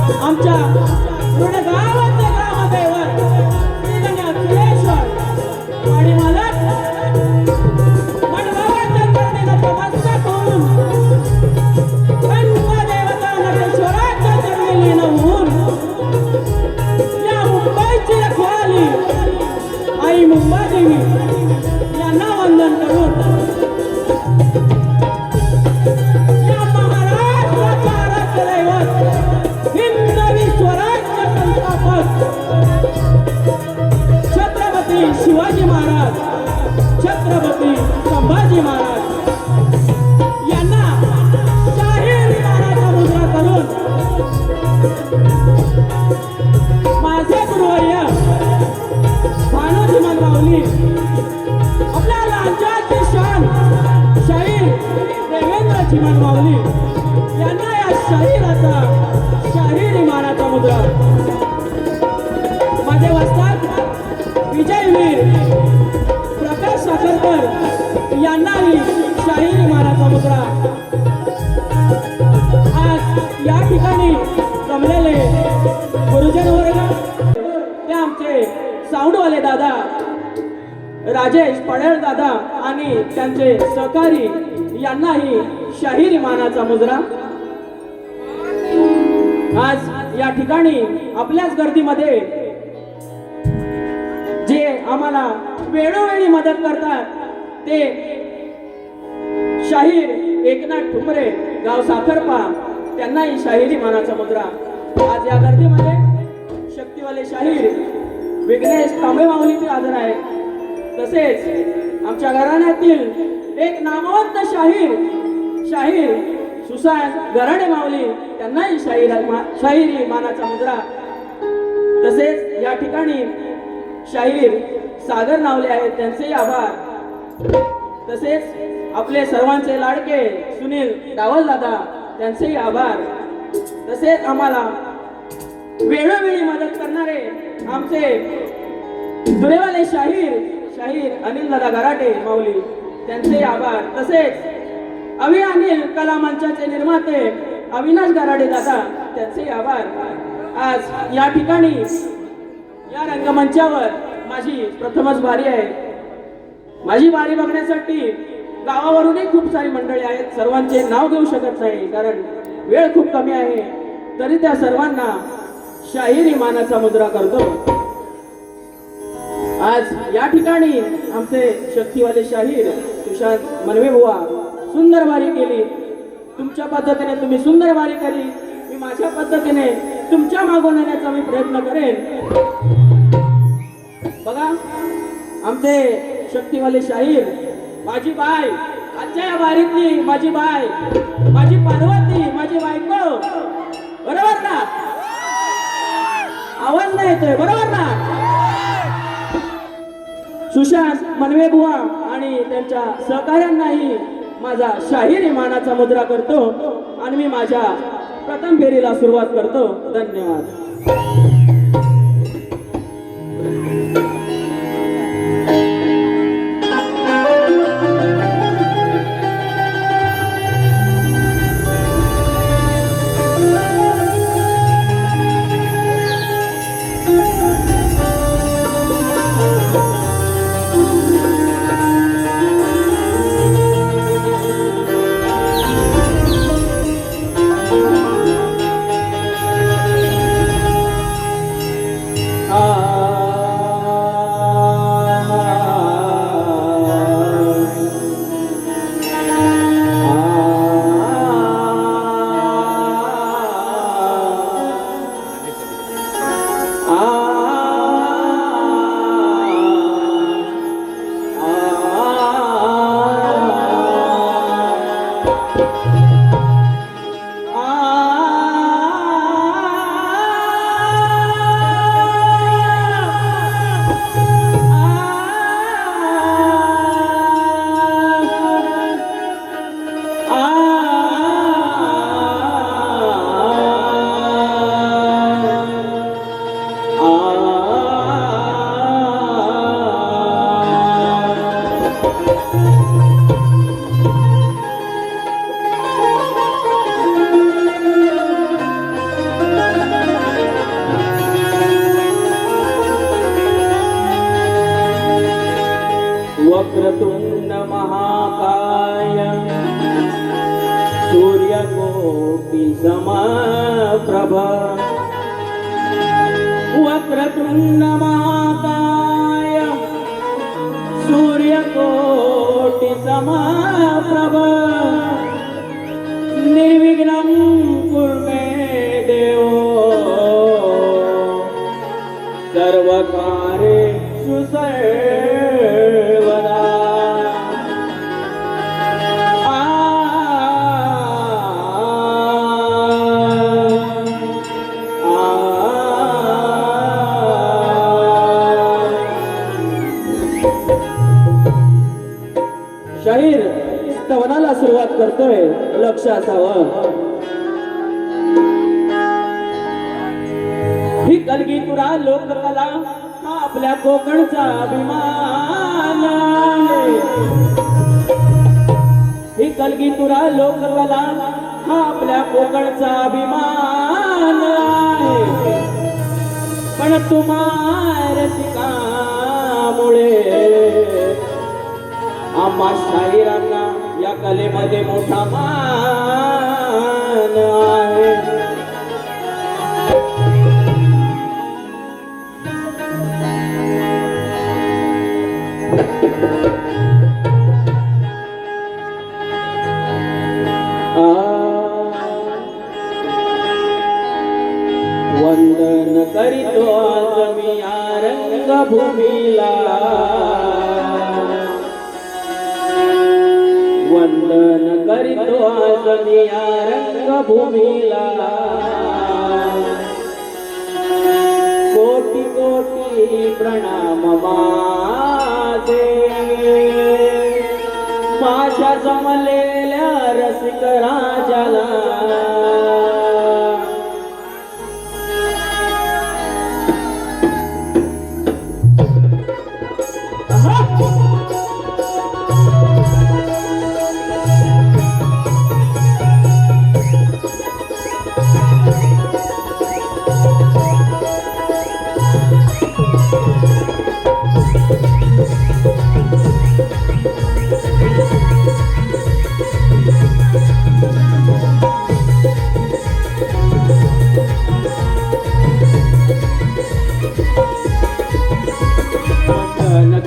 आमच्या पूर्ण गावाचे ग्रामदैवत श्रीगण्या सुरेश्वर आणि मालक मनभावाच्या चरणीला नमस्कार करून देवता नटेश्वराच्या चरणी लीन होऊन या मुंबईची रखवाली आई मुंबादेवी यांना वंदन करून या महाराष्ट्राचा आराध्य दैवत हिंदवी स्वराज्य संस्थापक छत्रपती शिवाजी महाराज छत्रपती संभाजी महाराज यांना शाही विमानाचा मुद्रा करून माझे गुरुवर्य भानुजी मनमावली आपल्या लांजाची शान शाहीर देवेंद्रजी मनमावली यांना या शाहिराचा शाहीर इमानाचा मुद्रा माझे वस्ताद विजयवीर प्रकाश साखरकर यांनाही शाहीर इमानाचा मुद्रा आज या ठिकाणी जमलेले गुरुजन वर्ग ते आमचे साऊंडवाले दादा राजेश पडेल दादा आणि त्यांचे सहकारी यांनाही शाहीर इमानाचा मुजरा आज या ठिकाणी आपल्याच गर्दीमध्ये जे आम्हाला वेळोवेळी मदत करतात ते शाहीर एकनाथ ठुमरे गाव साखरपा त्यांनाही शाहीर इमानाचा मुजरा आज या गर्दीमध्ये शक्तीवाले शाहीर विघ्नेश तांबे माऊली ते हजर आहे तसेच आमच्या घराण्यातील एक नामवंत शाहीर सुशांत गराडे माऊली त्यांनाही शाहिरी मानाचा मुद्रा तसेच या ठिकाणी शाहीर सागर नावले आहेत त्यांचेही आभार तसेच आपले सर्वांचे लाडके सुनील डावल दादा त्यांचेही आभार तसेच आम्हाला वेळोवेळी मदत करणारे आमचे दुरेवाले शाहीर अनिल दादा गराटे माऊली त्यांचे आभार तसेच अनिल कला मंचाचे निर्माते अविनाश गराडे दादा त्यांचे आभार आज या ठिकाणी या रंगमंचावर माझी प्रथमच बारी आहे माझी बारी बघण्यासाठी गावावरूनही खूप सारी मंडळी आहेत सर्वांचे नाव घेऊ शकत नाही कारण वेळ खूप कमी आहे तरी त्या सर्वांना शाहीर इमानाचा मुद्रा करतो आज या ठिकाणी आमचे शक्तीवाले शाहीर सुशांत मनवे बुवा सुंदर वारी केली तुमच्या पद्धतीने तुम्ही सुंदर वारी केली मी माझ्या पद्धतीने तुमच्या मागून येण्याचा मी प्रयत्न करेन बघा आमचे शक्तीवाले शाहीर माझी बाय आजच्या या वारीतली माझी बाय माझी पार्वती माझी बायको बरोबर ना आवाज नाही येतोय बरोबर ना सुशांत मनवे बुवा आणि त्यांच्या सहकाऱ्यांनाही माझा शाहीर इमानाचा मुद्रा करतो आणि मी माझ्या प्रथम फेरीला सुरुवात करतो धन्यवाद समप्रभ वक्रतुंड महाकाय सूर्यकोटि समप्रभ निर्विघ्नं कुरु मे देव सर्वकार्येषु सर्वदा। शाहीर स्तवनाला सुरुवात करतोय, लक्ष असावं। ही कलगीतुरा लोककला हा आपल्या कोकणचा अभिमान आहे। ही कलगीतुरा लोककला हा आपल्या कोकणचा अभिमान आहे। पण तुम्हा रसिकामुळे आम्हा शाहिरांना या कलेमध्ये मोठा मान आहे। वंदन करीतो आज मी या रंगभूमीला, वंदन करीतो आज मी या रंगभूमीला। कोटी कोटी प्रणाम माझे माझ्या जमलेल्या रसिक राजाला।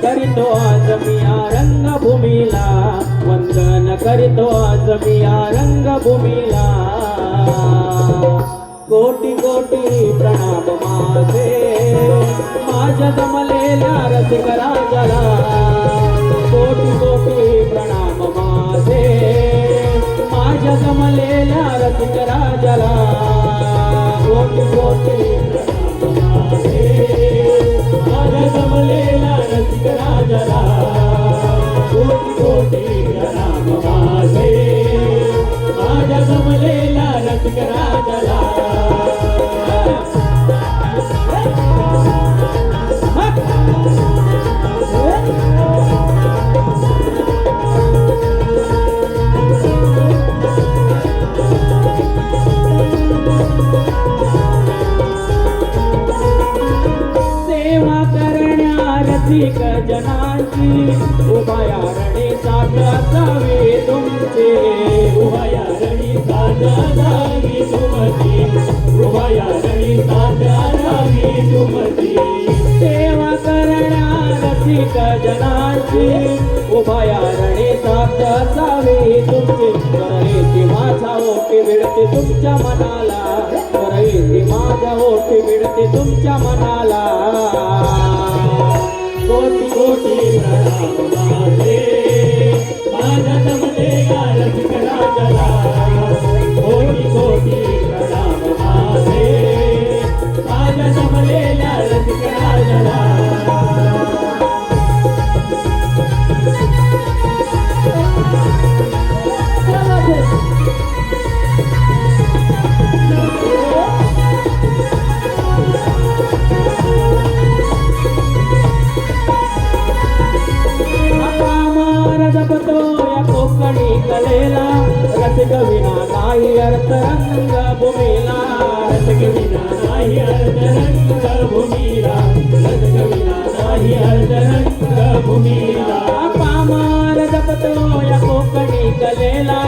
करीतो आज मी या रंगभूमीला, वंदन करीतो आज मी या रंगभूमीला। कोटी कोटी प्रणाम माझे माझ्या जमलेल्या रसिक राजाला। कोटी कोटी प्रणाम माझे माझ्या जमलेल्या रसिक राजाला। कोटी कोटी प्रणाम माझे माझ्या जमलेल्या रसिक राजाला। कोटी कोटी प्रणाम माझे माझ्या जमलेल्या रसिक राजाला। रसिक जनांची उभया रणी साथ असावी तुमचे। उभया रणी साथ असावी तुमची, उभया रणी साथ असावी तुमची। सेवा करण्या रसिक जनांची उभया रणी साथ असावी तुमची। करईची माझा ओटी विडते तुमच्या मनाला, करईची माझा ओटी विडते तुमच्या मनाला। कोटी कोटी प्रणाम माझे माझ्या जमलेल्या रसिक राजाला। कोटी कोटी प्रणाम माझे माझ्या जमलेल्या रसिक राजाला। कलेला रसिक विना नाही अर्थ रंगभूमीला। रसिक विना नाही अर्थ रंगभूमीला, रसिक विना नाही अर्थ रंगभूमीला। पामार जपतो या कोकणी कलेला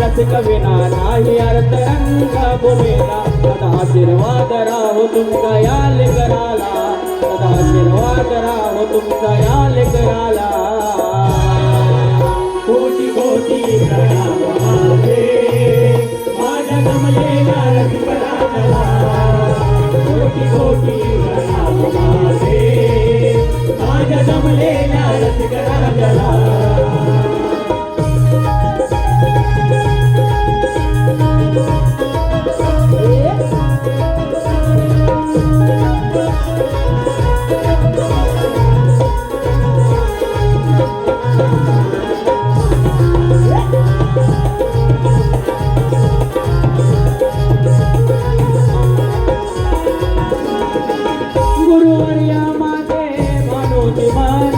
रसिक विना नाही अर्थ रंग भूमीला सदा आशीर्वाद राहो तुमचा या लेकराला सदा आशीर्वाद राहो तुमचा या लेकराला कोटी कोटी प्रणाम माझे माझ्या जमलेल्या रसिकराला कोटी कोटी प्रणाम माझे माझ्या जमलेल्या रसिकराला गुरुवर्या माझे मानोजी मान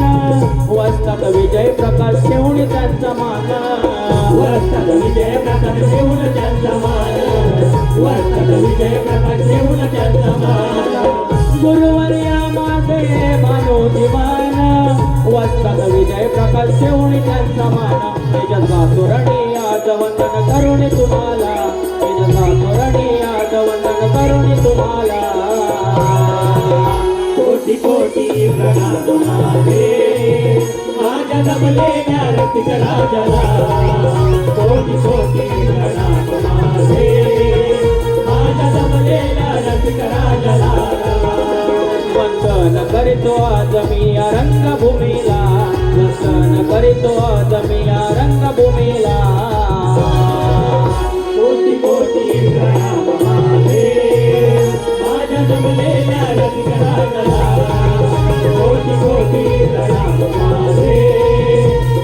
वस्तात विजय प्रकाश ठेवून त्यांचा मान वर्षात विजय प्रकाश देऊन त्यांचा मान वर्षात विजय प्रकाश देऊन त्यांचा मान गुरुवर्या माझे मानोजी मान वस्तात विजय प्रकाश ठेवून त्यांचा मान तेजस्वा तोरणी आज वंदन करुणी तुम्हाला तेजस्वा तोरणी आज वंदन करुणी तुम्हाला कोटी कोटी प्रणाम माझे माझ्या जमलेल्या रसिकराजाला कोटी कोटी प्रणाम माझे माझ्या जमलेल्या रसिकराजाला वंदन करीतो आज मी या रंगभूमीला वंदन करीतो आज मी या रंगभूमीला कोटी कोटी प्रणाम माझे माझ्या जमलेल्या रसिकराजाला कोटी कोटी प्रणाम माझे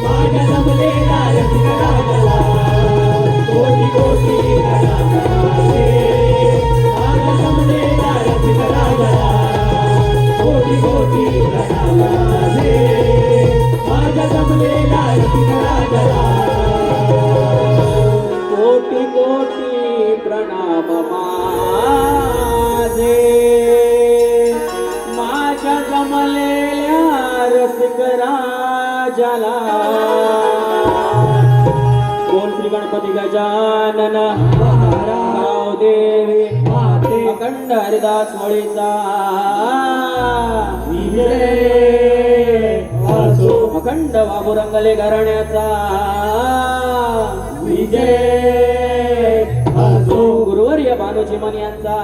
माझ्या जमलेल्या रसिकराजाला कोटी कोटी प्रणाम माझे माझ्या जमलेल्या रसिकराजाला कोटी कोटी प्रणाम माझे माझ्या जमलेल्या रसिकराजाला कोटी कोटी प्रणाम माझे माझ्या जमलेल्या रसिक राजाला बोल श्री गणपती गजानन महाराव देवी माते अखंड हरिदास होळीचा विजय असो अखंड बाबू रंगले घराण्याचा विजय असो गुरुवर्य भानुजी मन यांचा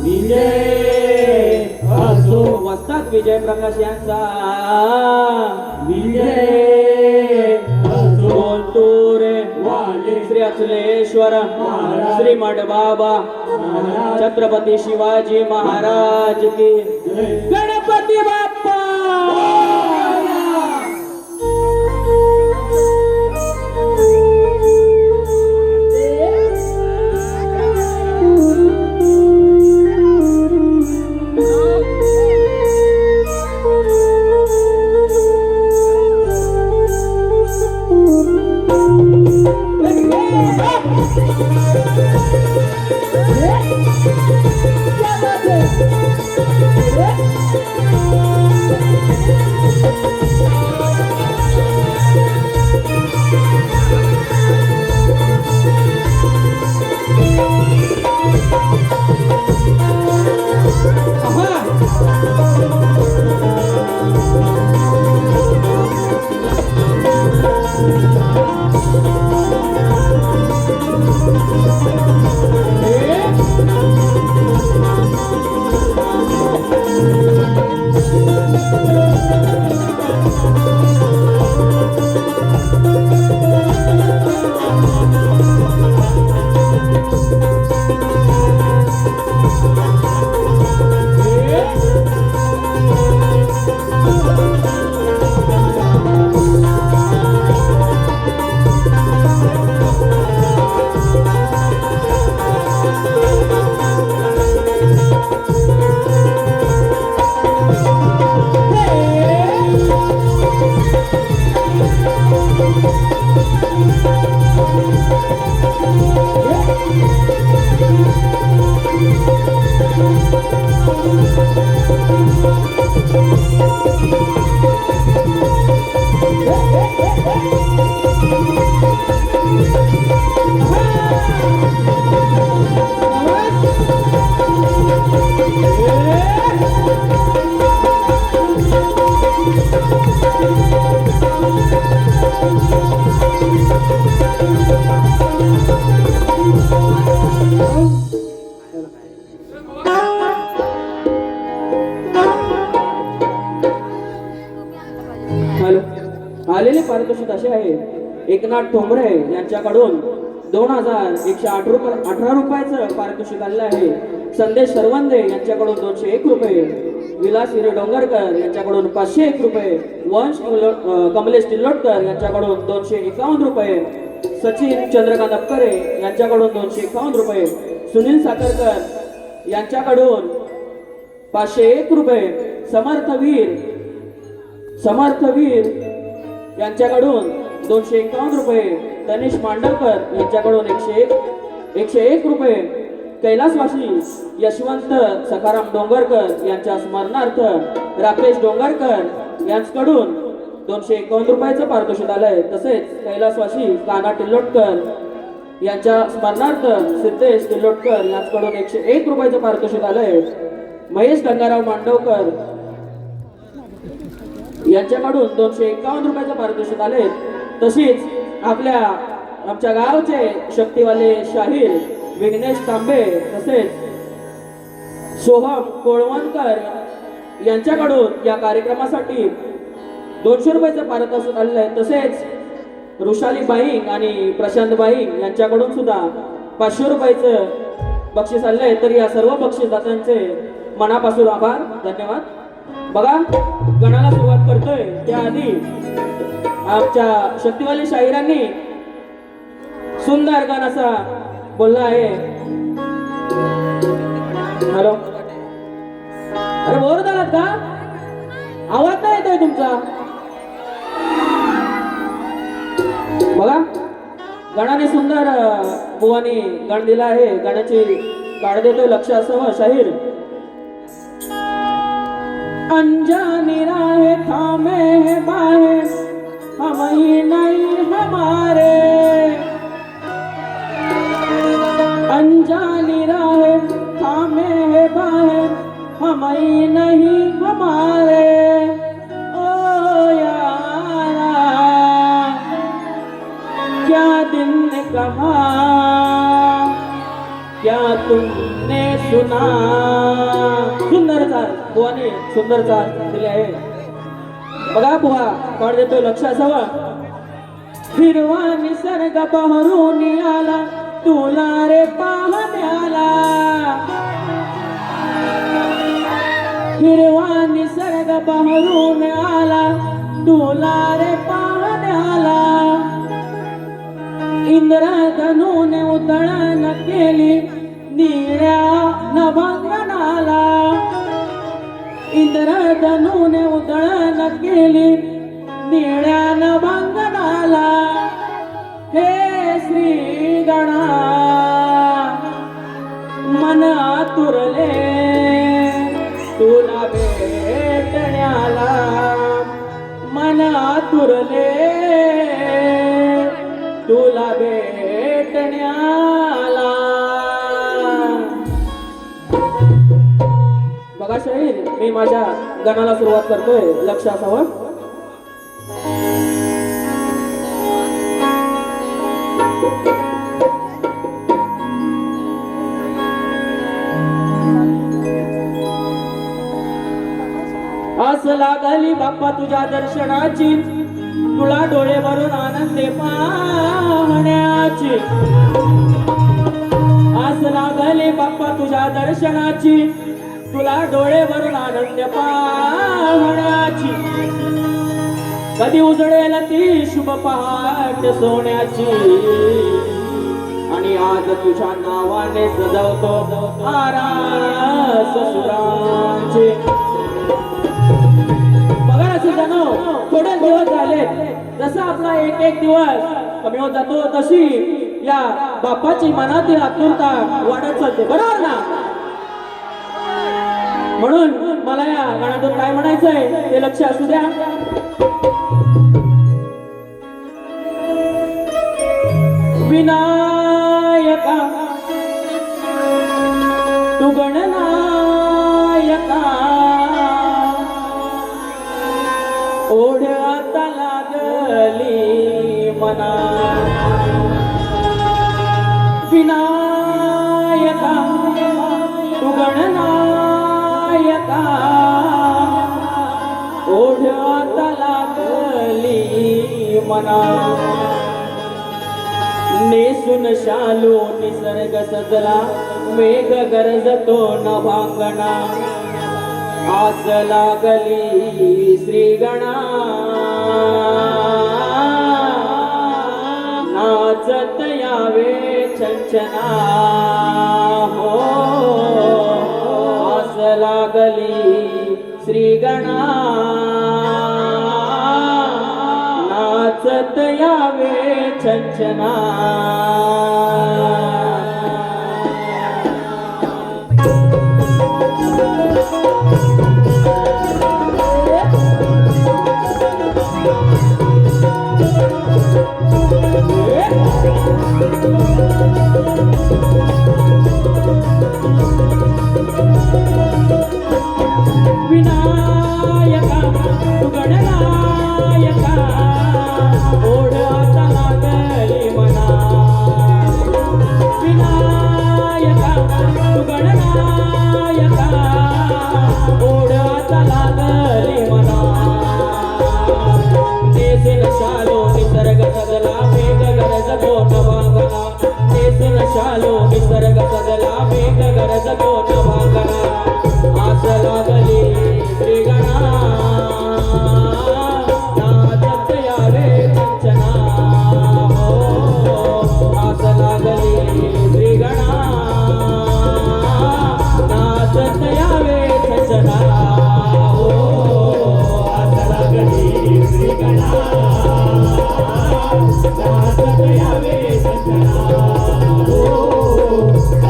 विजय असो वस्तात विजय प्रकाश यांचा विजय असो बोलतो रे वाले श्री अचलेश्वर श्री बाबा छत्रपती शिवाजी महाराज की गणपती बाप्पा आलेले पारितोषिक असे आहे. एकनाथ ठोंबरे यांच्याकडून 2118 रुपयाचं पारितोषिक आलेलं आहे. संदेश सरवंदे यांच्याकडून 201 रुपये, विलास हिरे डोंगरकर यांच्याकडून 501 रुपये, वंश कमलेश तिल्लोटकर यांच्याकडून 251 रुपये, सचिन चंद्रकांत अप्करे यांच्याकडून 251 रुपये, सुनील साखरकर यांच्याकडून 501 रुपये, समर्थ वीर यांच्याकडून 251 रुपये, तनिष मांडवकर यांच्याकडून 101 रुपये, कैलासवासी यशवंत सखाराम डोंगरकर यांच्या स्मरणार्थ राकेश डोंगरकर यांच्याकडून 251 रुपयाचं पारितोषिक आलंय. तसेच कैलासवासी काना टिल्लोटकर यांच्या स्मरणार्थ सिद्धेश टिल्लोटकर यांच्याकडून 101 रुपयाचं पारितोषिक आलंय. महेश गंगाराव मांडवकर यांच्याकडून 251 रुपयाचं पारितोषिक आले. तशीच आमच्या गावचे शक्तीवाले शाहीर विघ्नेश तांबे तसेच सोहम कोळवणकर यांच्याकडून या कार्यक्रमासाठी 200 रुपयाचं पारितोषिक आलेलं आहे. तसेच रुशाली बाईंग आणि प्रशांत बाईंग यांच्याकडून सुद्धा 500 रुपयाचं बक्षीस आलेलं आहे. तर या सर्व बक्षीसदात्यांचे मनापासून आभार, धन्यवाद. बघा, गणाला सुरुवात करतोय त्याआधी आमच्या शक्तीवाली शाहिरांनी सुंदर गण असा बोलला आहे. हॅलो, अरे बोर झालात का? आवाज नाही येतोय तुमचा. बघा, गणाने सुंदर बुवानी गण दिला आहे. गणाची काढ देतोय, लक्ष असावं. शाहीर अनजानी राहे थामे है बाहे, हम ही नहीं हमारे. अनजानी राहे थामे है बाहे, हम ही नहीं हमारे. ओ यारा क्या दिल ने कहा, क्या तुमने सुना. सुंदर चाल बुवाने सुंदर चाल दिली आहे. बघा बुवा काढ देतोय, लक्ष असावं. हिरवा निसर्ग बहरून आला, तुला रे पाहण्याला. हिरवा निसर्ग बहरून आला, तुला रे पाहण्याला. इंद्रधनुने उतळण केली निळ्या नभंगनाला. इंद्रधनुने उतळण केली निळ्या नभंगनाला. हे श्री गणा मन आतुरले तुला भेटण्याला. मन आतुरले तुला भेटण्याला. बघा शाहीर, मी माझ्या गणाला सुरुवात करतोय, लक्ष असावं. आस लागली बाप्पा तुझ्या दर्शनाची, तुला डोळे भरून आनंदे पाहण्याची. आस लागली बाप्पा तुझ्या दर्शनाची, तुला डोळे भरून आनंद पाहण्याची. कधी उजळेल ती शुभ पहाट सोन्याची, आणि आज तुझ्या नावाने सजवतो आरास सुरांची. बघा ना सुजानो, थोडे दिवस झाले, जसा आपला एक एक दिवस कमी होत जातो तशी या बाप्पाची मनातील आतुरता वाढत चालते, बरोबर ना? म्हणून मला या गाण्यातून काय म्हणायचंय ते लक्ष असू द्या. विनायका तू गणनायका, ओढ्यात लागली मना. विनायका तू गणनायका, ओढ्यात लागली मना नेसून शालू निसर्ग सजला मेघ गरजतो नभांगणा आस लागली श्रीगणा नाचत यावे छंछना हो आस लागली श्रीगणा नाचत यावे छंछना विनायका तू गणनायका ओढ आता लागली मना विनायका तू गणनायका ओढ आता लागली मना नेसून शालो निसर्ग सजला मेघ गरजतो नभांगणा नेसून शालो निसर्ग सजला मेघ गरजतो नभांगणा आस लागली श्रीगणा नाचत यावे छंछना हो आस लागली श्रीगणा नाचत यावे छंछना हो आस लागली श्रीगणा नाचत यावे छंछना हो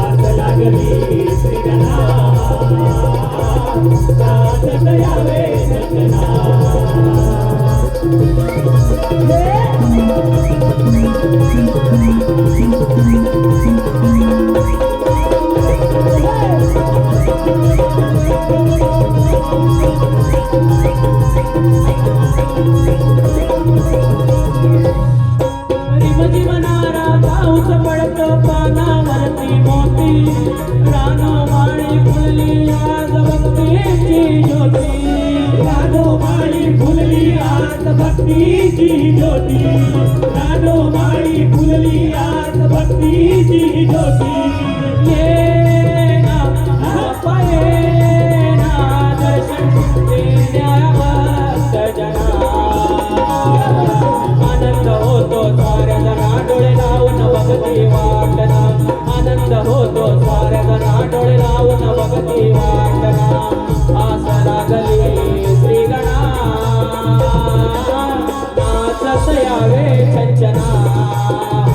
आस लागली श्रीगणा नाचत यावे छंछना रिमझिमणारा पाऊस पडतो पानावरती मोती रानो माळी फुलली आज भक्तीची ज्योती रानो माळी फुलली आज भक्तीची ज्योती रानो माळी फुलली आज भक्तीची ज्योती ये ना बाप्पा ये ना दर्शन देण्यावर सजना आनंद होतो साऱ्या जना डोळे लावून भक्ती वाटना आनंद होतो साऱ्या जना डोळे लावून भक्ती वाटना आस लागली श्रीगणा नाचत यावे छंछना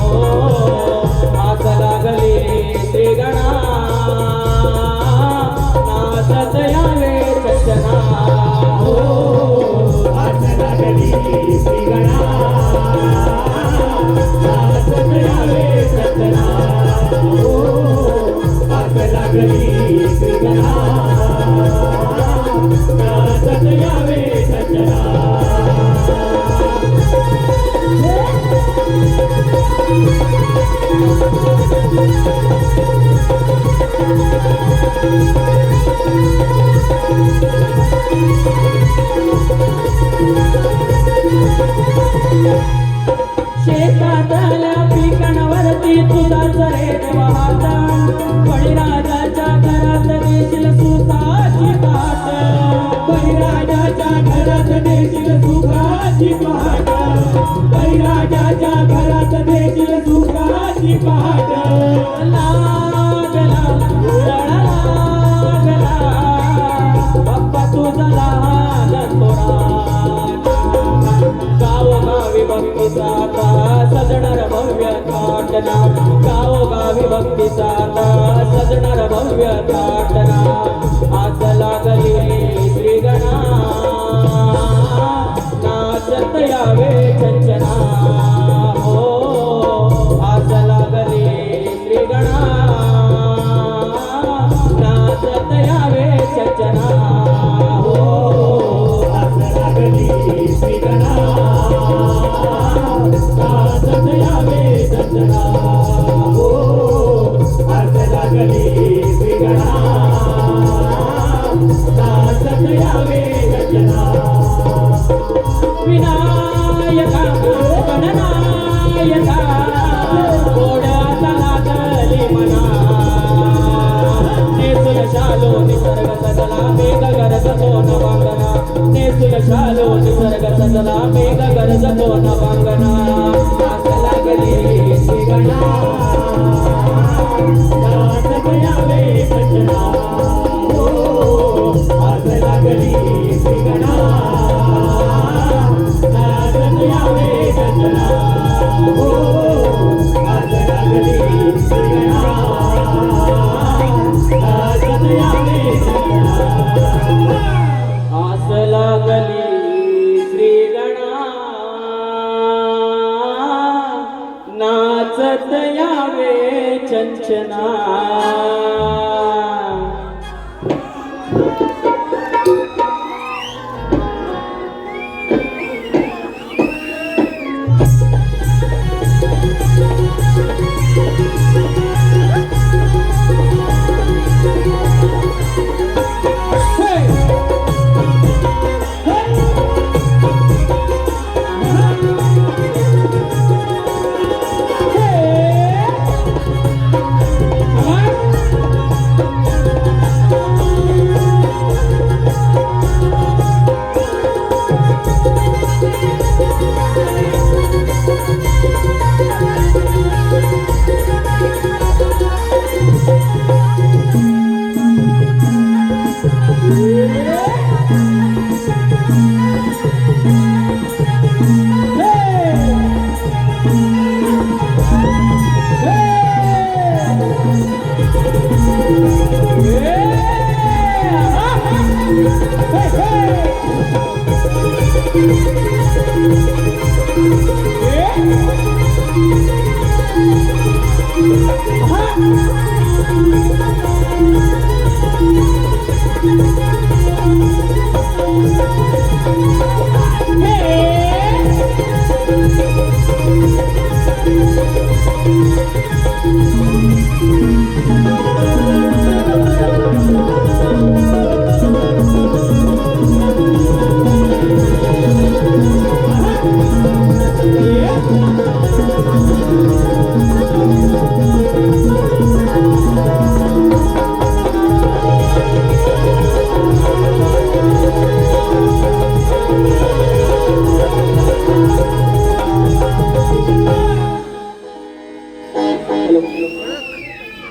हो आस लागली श्रीगणा नाचत यावे छंछना हो आस लागली श्रीगणा नाचत यावे छंछना हो आस लागली श्रीगणा नाचत यावे छंछना शेतातल्या पिकांवरती तुझाच रेत वाहता बळीराजाच्या घरात देशील सुखाची ताट बळीराजाच्या घरात देशील सुखाची पहाट बळीराजाच्या घरात देशील सुखाची पहाट लागला उडाला लागला बाप्पा तुझा लहान थोडा गावोगावी भक्तीचा आता सजणार भव्य ताटना गावोगावी भक्तीचा आता सजणार भव्य ताटना आज लागली श्रीगणा नाचत यावे छंछना हो आज लागली श्रीगणा नाचत यावे छंछना हो आस लागली श्रीगणा नाचत यावे छंछना हो आस लागली श्रीगणा नाचत यावे छंछना विनायक रचना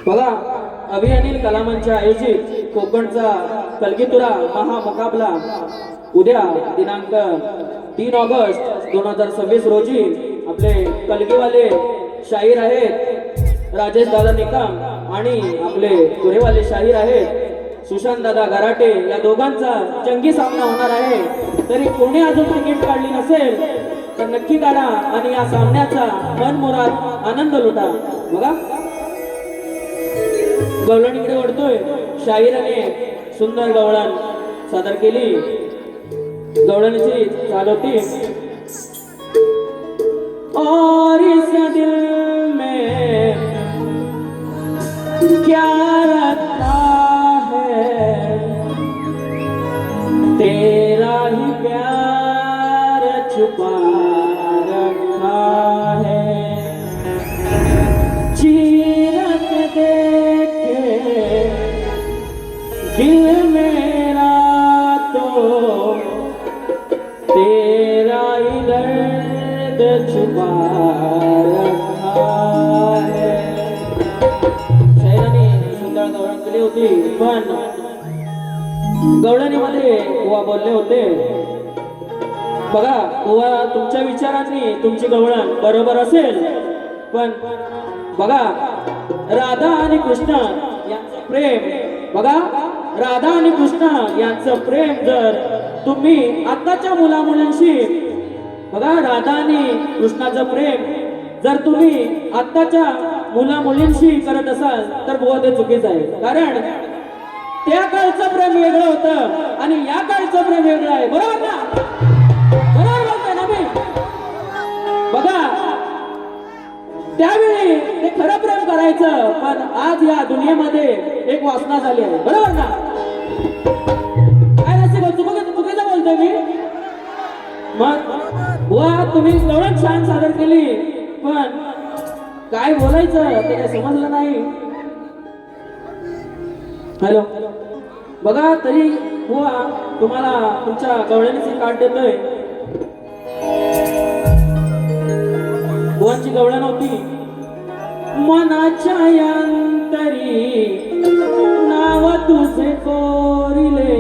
बघा, अभियानील कलामांच्या आयोजित कोकणचा कलगीतुरा महामुकाबला उद्या दिनांक 3 ऑगस्ट 2026 रोजी आपले कलगीवाले शाहीर आहेत राजेश दादा निकम आणि आपले तुरेवाले शाहीर आहेत सुशांत दादा गराटे, या दोघांचा जंगी सामना होणार आहे. तरी कोणी अजून तिकीट काढली नसेल तर नक्की काढा आणि या सामन्याचा मनमुराद आनंद लुटा. बघा, गवळण इकडे ओढतोय, शाहीराने सुंदर गवळण सादर केली. गवळणीची चालवती. और इस दिल में क्या रखा है, तेरा ही प्यार छुपा रखा है. चीरक देखे दिल मेरा तो तेरा ही दर्द छुपा रखा है. शायराने सुंदर गवळण केली होती, पण गवळणीमध्ये बुवा बोलले होते. बघा बुवा, तुमच्या विचारांनी तुमची गवळण बरोबर असेल, पण बघा राधा आणि कृष्ण यांचं प्रेम, बघा राधा आणि कृष्ण यांचं प्रेम जर तुम्ही आताच्या मुलामुलांशी, बघा राधा आणि कृष्णाचं प्रेम जर तुम्ही आताच्या मुला मुलींशी करत असाल तर बुवा ते चुकीचं आहे. कारण त्या काळचं प्रेम वेगळं होतं आणि या काळचं प्रेम वेगळं आहे. बरोबर ना? बरोबर बोलतोय ना मी? बघा, त्यावेळी ते खरं प्रेम करायचं, पण आज या दुनियेमध्ये एक वासना झाली आहे. बरोबर ना? काय नसते चुकीचं बोलतोय मी? मग वा तुम्ही गवळण छान सादर केली, पण काय बोलायचं ते काय समजलं नाही. हॅलो, बघा तरी बुवा तुम्हाला तुमच्या गवळणीची कार्ड देतोय. बुवांची गवळण होती. मनाच्या अंतरी नाव तुझे कोरिले,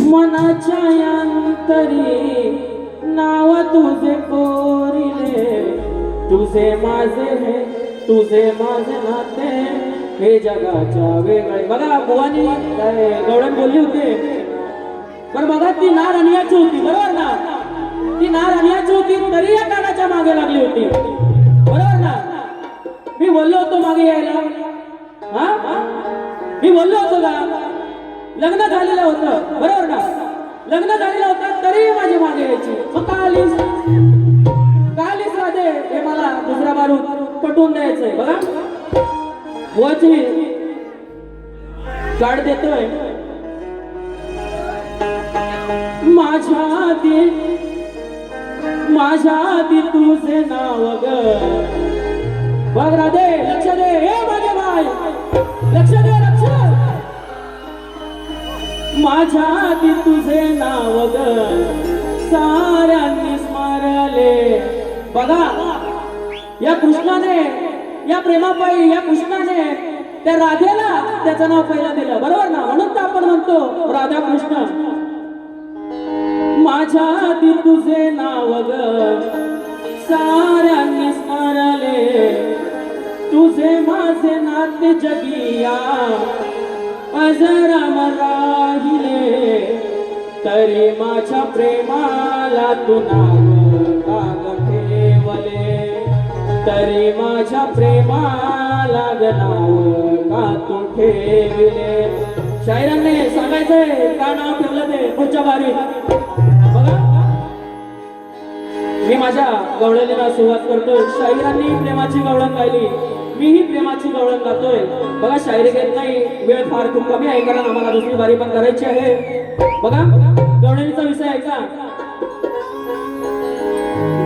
मनाच्या अंतरी नाव तुझे कोरिले, तुझे माझे हे तुझे माझे नाते हे जगाच्या वेगळे. बघा बुवानी गवळण बोलली होती, पण बघा ती नार अनियाची होती. बरोबर ना? ती नार अनियाची होती तरी या कानाच्या मागे लागली होती. बरोबर ना? मी बोललो होतो मागे यायला, हा? मी बोललो होतो का? लग्न झालेलं होतं बरोबर ना? लग्न झालेलं होतं तरी माझी मागे यायची. मग का आलीस? का आलीस राधे? हे मला दुसरा बारू पटवून द्यायचंय. बघा वची कार्ड देतोय. माझ्या आधी तुझे नाव ग. बघ राधे, लक्ष दे. हे माझे बाय, लक्ष दे, लक्ष. माझ्या आधी तुझे नाव ग साऱ्यांनी स्मरले. बघा या कृष्णाने, या प्रेमापायी या कृष्णाने त्या राधेला त्याचं नाव पहिलं दिलं बरोबर ना? म्हणून तर आपण म्हणतो राधा कृष्ण. माझ्या आधी तुझे नाव ग साऱ्यांनी स्मरले. तुझे माझे नाते जगिया अजराम राहिले. तरी माझ्या प्रेमाला तू नाव का ग ठेवले. तरी माझ्या प्रेमाला ग नाव का तू ठेवले. शायरांनी सांगायचंय का नाव ठेवलं ते पुढच्या बारी. बघा मी माझ्या गवळणीला सुरुवात करतोय. शाहिरांनी प्रेमाची गवळण गायली, मीही प्रेमाची गवळण गातोय. बघा शायरी घेत नाही, वेळ फार खूप कमी आहे कारण आम्हाला दुसरी बारी पण करायची आहे. बघा गवळणीचा विषय ऐका.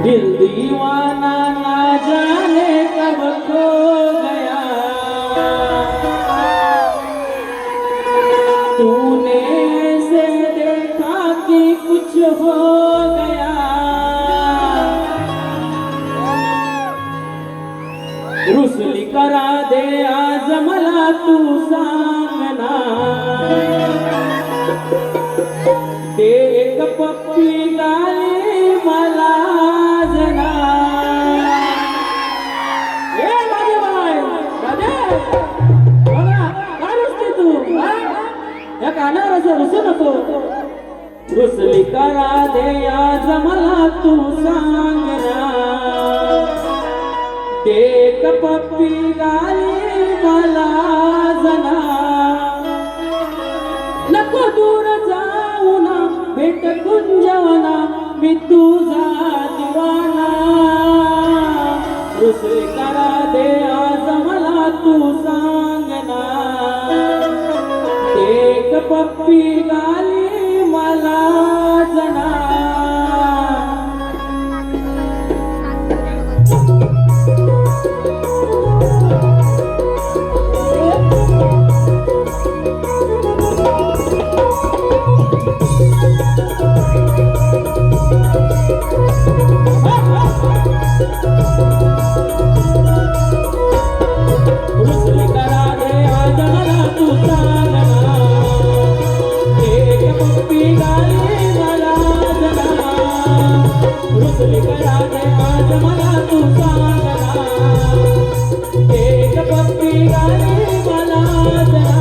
दिल दीवाना ना जाने कब खो गया. तूने ऐसे देखा कि कुछ हो गया. रुसली करा दे आज मला तू सांगना. ते एक पप्पी गाली मला जना. ए माझे बाय राधे, बघा काय रुसते तू, हा? या कानावर असं रुसू नको. रुसली करा दे आज मला तू सांगना. एक पप्पी गाली मला जना. नको दूर जाऊ ना भेट कुंजवना. मी तुझा दिवाना. रुसली करा दे आज मला तू सांगना. एक पप्पी गाली मला जना. रुसली करा दे आज मला तू सांगना. एक पप्पी गाली मला जना. रुसली करा दे आज मला तू सांगना. एक पप्पी गाली मला जना.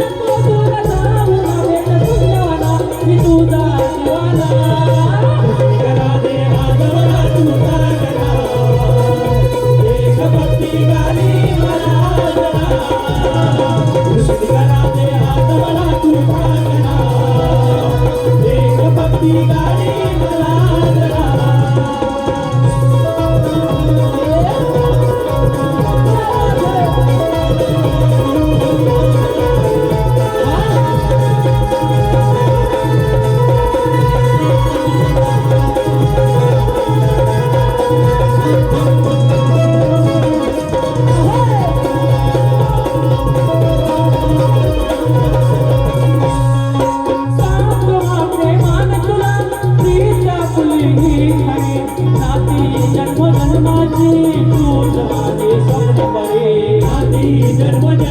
नको दूर जाऊ ना भेट तुझ्यावाना. मी तुझा दिवाना. रुसली करा दे आज मला तू सांगना. एक पप्पी गाली मला जना. रुसली करा दे आज मला तू सांगना. एक पप्पी गाली मला जना.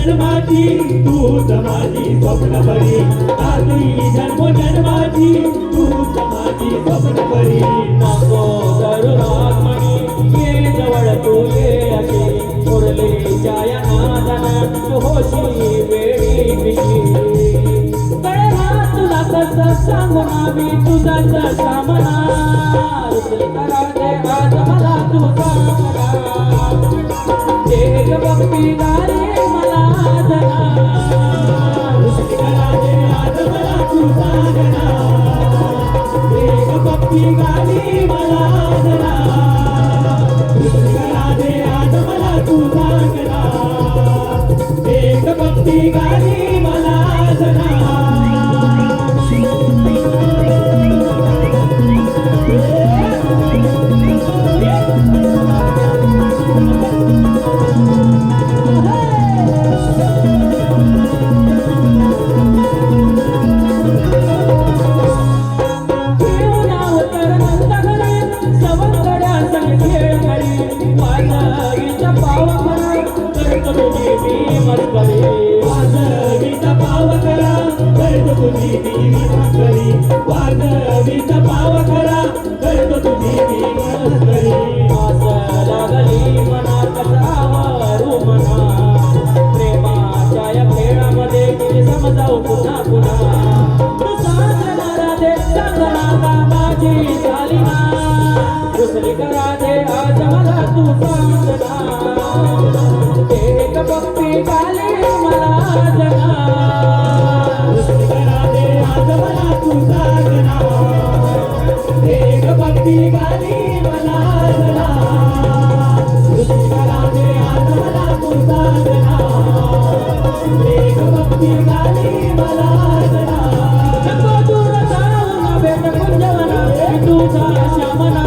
जन्माची तूच माझी स्वप्न परी. आधी जन्मोजन्माची तूच माझी स्वप्न परी. नको दरुरात्मणी ये जवळ तू ये अशी. मुरलीच्या या नादाना तू होशी वेळी बिशी. कळला तुला कसं सांगू ना मी तुझाच सामना. रुसली करा दे आज मला तू सांगना. एक भक्ती गाली मला जना राधे आज मला तू सांगना एक भक्ती गाली मला जरा राधे आज मला तू सांगना एक भक्ती गाली मला जरा वाजवीचा पाव करा करतो तुझी मी मस्करी वाजवीचा पाव करा करतो तुझी मी मस्करी लागली मना कसावारू मना प्रेमाच्या या खेळामध्ये किती समजावू पुन्हा पुन्हा तू सांगना राधे सांगना बाबाची झाली ना दुसरी का राधे आज मला तू सांगना एक भक्ती गाली मला जना राधे आज मला तू सांगना एक भक्ती गाली मला जरा राधे आज मला तू सांगना एक भक्ती गाली मला जरा नको दूर जाऊन भेट कुंजवना तुझा श्यामना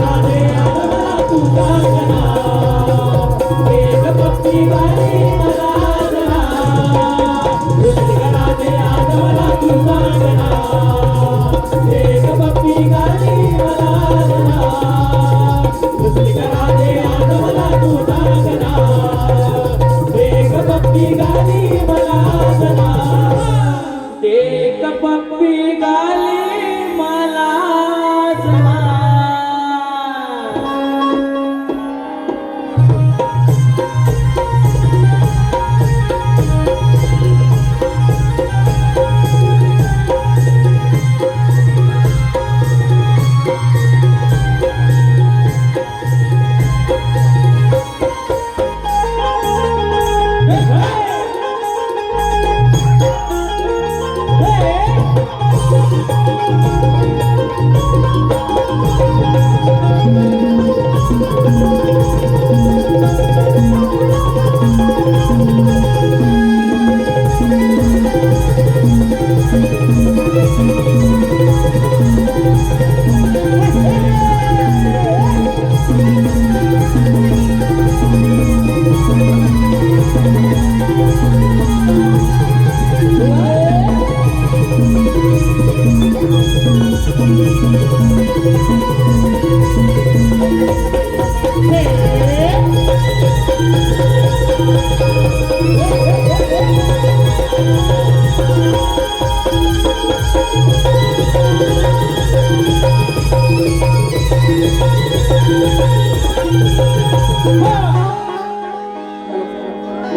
राधे आज मला तू सांगना एक भक्ती गाली मला जरा राधे आज मला तू सांगना एक भक्ती गाली मला जरा राधे आज मला तू सांगना एक भक्ती गाली मला जरा एक पप्पी गाली मला जना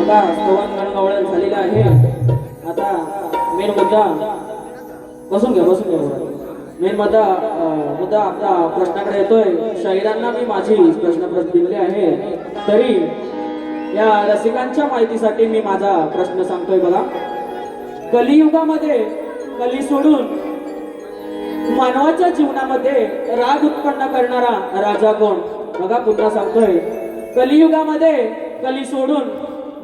आता स्तवन गणगवळण झालेला आहे. आता मेन मुद्दा बसून घ्या मेन मुद्दा आपला प्रश्नाकडे येतोय. शाहिरांना मी माझी प्रश्न दिलेले आहे, तरी या रसिकांच्या माहितीसाठी मी माझा प्रश्न सांगतोय बघा. कलियुगामध्ये कली सोडून मानवाच्या जीवनामध्ये राग उत्पन्न करणारा राजा कोण? बघा पुन्हा सांगतोय, कलियुगामध्ये कली सोडून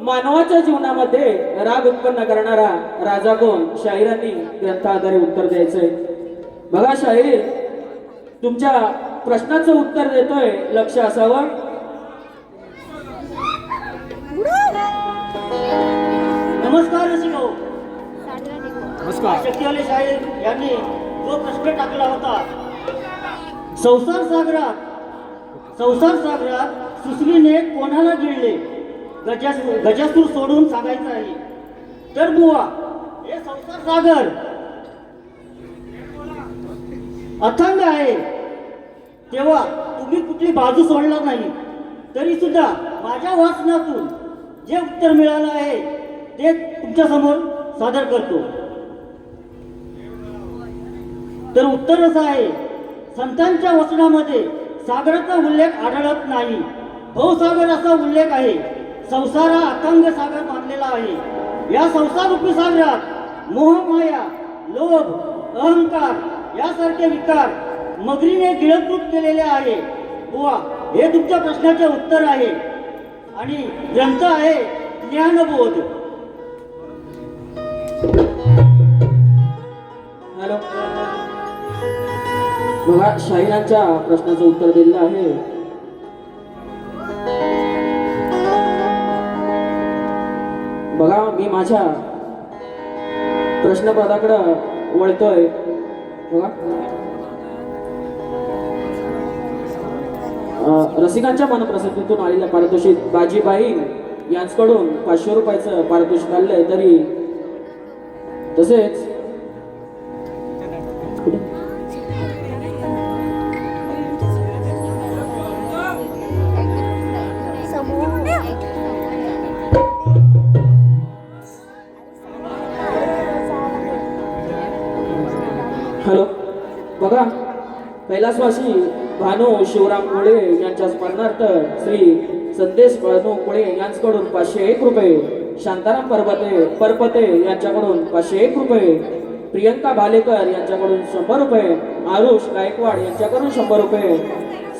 मानवाच्या जीवनामध्ये राग उत्पन्न करणारा राजा कोण? शाहिरांनी ग्रंथाद्वारे उत्तर द्यायचंय. बघा शाहीर तुमच्या प्रश्नाचं उत्तर देतोय, लक्ष असावं. नमस्कार रसिको. नमस्कार. शक्तिवाले शाहीर यांनी जो प्रश्न टाकला होता, संसार सागरात सुसरीने कोणाला गिळले? गजासूर सोडून सांगायचं आहे. तर बुवा, हे संसार सागर अथांग आहे, तेव्हा तुम्ही कुठली बाजू सोडला नाही. तरी सुद्धा माझ्या वाचनातून जे उत्तर मिळालं आहे ते तुमच्या समोर सादर करतो. तर उत्तर असं आहे, संतांच्या वचनामध्ये सागराचा उल्लेख आढळत नाही, भवसागर असा उल्लेख आहे. संसार हा अथांग सागर मानलेला आहे. या संसाररूपी सागरात मोहमाया, लोभ, अहंकार यासारखे विकार मगरीने गिळंकृत केलेले आहे. बुवा, हे तुमच्या प्रश्नाचे उत्तर आहे आणि ग्रंथ आहे ज्ञानबोध. हॅलो, बघा शाहिरांच्या प्रश्नाचं उत्तर दिलेलं आहे. बघा मी माझ्या प्रश्नपदाकडं वळतोय. बघा रसिकांच्या मनप्रसिद्धीतून आलेल्या पारितोषिक बाजीबाई यांच्याकडून 500 रुपयाचं पारितोषिक आलंय. तरी तसेच हॅलो, बघा कैलासवासी भानू शिवराम कोळे यांच्या स्मरणार्थ श्री संदेश भानू कोळे यांच्याकडून 501 रुपये, शांताराम परपते यांच्याकडून 501 रुपये, प्रियंका भालेकर यांच्याकडून 100 रुपये, आरुष गायकवाड यांच्याकडून 100 रुपये,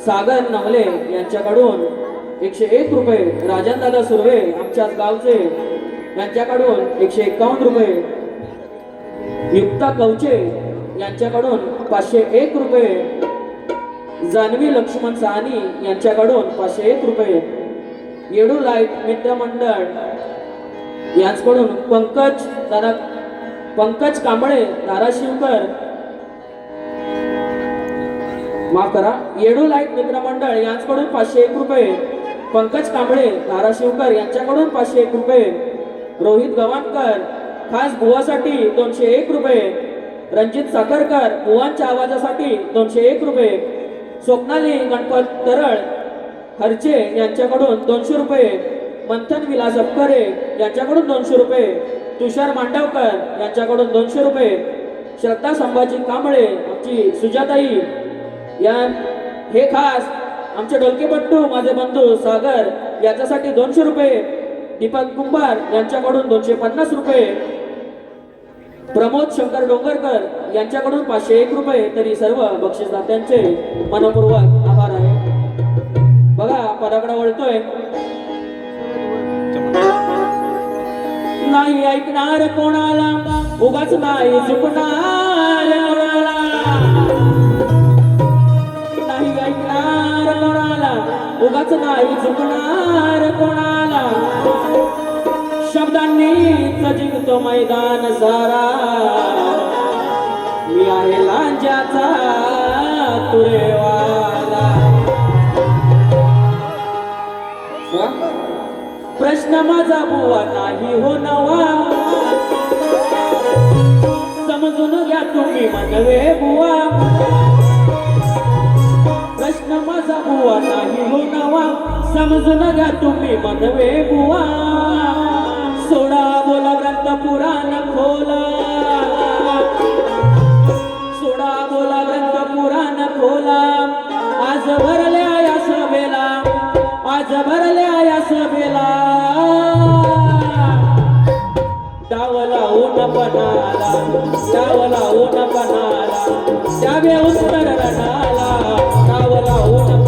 सागर नवले यांच्याकडून 101 रुपये, राजनदादा सुर्वे आमच्याच गावचे यांच्याकडून 151 रुपये, युक्ता कवचे यांच्याकडून 501 रुपये, जान्हवी लक्ष्मण साहनी यांच्याकडून 501 रुपये, येडू लाईट मित्र मंडळ यांच्याकडून पंकज कांबळे धाराशिवकर, माफ करा, येडू लाईट मित्र मंडळ यांच्याकडून 501 रुपये, पंकज कांबळे धाराशिवकर यांच्याकडून 501 रुपये, रोहित गव्हाणकर खास बुवासाठी 201 रुपये, रणजित साखरकर बुवांच्या आवाजासाठी 201 रुपये, स्वप्नाली गणपत तरळ हरचे यांच्याकडून 200 रुपये, मंथन विलास अपकरे यांच्याकडून 200 रुपये, तुषार मांडवकर यांच्याकडून 200 रुपये, श्रद्धा संभाजी कांबळे आमची सुजाताई या हे खास आमचे डोलकेपट्टू माझे बंधू सागर याच्यासाठी 200 रुपये, दीपक कुंभार यांच्याकडून 250 रुपये, प्रमोद शंकर डोंगरकर यांच्याकडून 501 रुपये. तरी सर्व बक्षीसदात्यांचे मनपूर्वक आभार आहे. बघा पदाकडे वळतोय. नाही ऐकणार कोणाला, उगाच नाही झुकणार कोणाला, नाही ऐकणार कोणाला, उगाच नाही झुकणार कोणाला, शब्दांनीच जिंकतो मैदान सारा, मी आहे लांजाचा तुरेवाला. प्रश्न माझा बुवा नाही हो नवा, समजून घ्या तुम्ही मनवे बुवा, प्रश्न माझा बुवा नाही हो नवा, समजून घ्या तुम्ही मनवे बुवा, सोडा बोला ग्रंथ पुराण खोला, सोडा बोला ग्रंथ पुराण खोला, आज भरल्या या सभेला, आज भरल्या या सभेला, डाव लावून पणाला, डाव लावून पणाला, त्यावे उत्तर रणाला, डाव लावून